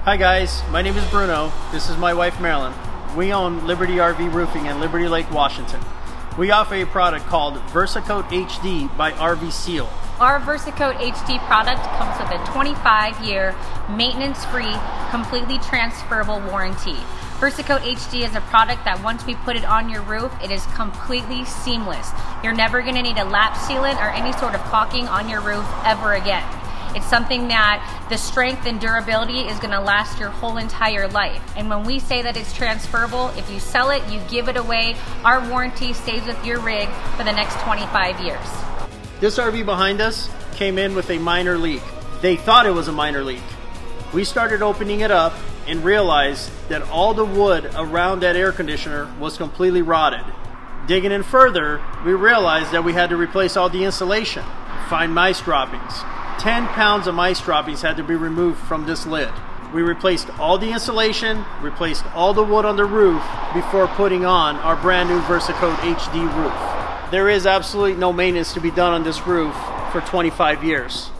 Hi guys, my name is Bruno. This is my wife Marilyn. We own Liberty RV Roofing in Liberty Lake, Washington. We offer a product called VersacoatHD by RV Seal. Our VersacoatHD product comes with a 25-year maintenance-free, completely transferable warranty. VersacoatHD is a product that once we put it on your roof, it is completely seamless. You're never going to need a lap sealant or any sort of caulking on your roof ever again. It's something that the strength and durability is going to last your whole entire life. And when we say that it's transferable, if you sell it, you give it away, our warranty stays with your rig for the next 25 years. This RV behind us came in with a minor leak. They thought it was a minor leak. We started opening it up and realized that all the wood around that air conditioner was completely rotted. Digging in further, we realized that we had to replace all the insulation, find mice droppings. 10 pounds of mice droppings had to be removed from this lid. We replaced all the insulation, replaced all the wood on the roof before putting on our brand new VersacoatHD roof. There is absolutely no maintenance to be done on this roof for 25 years.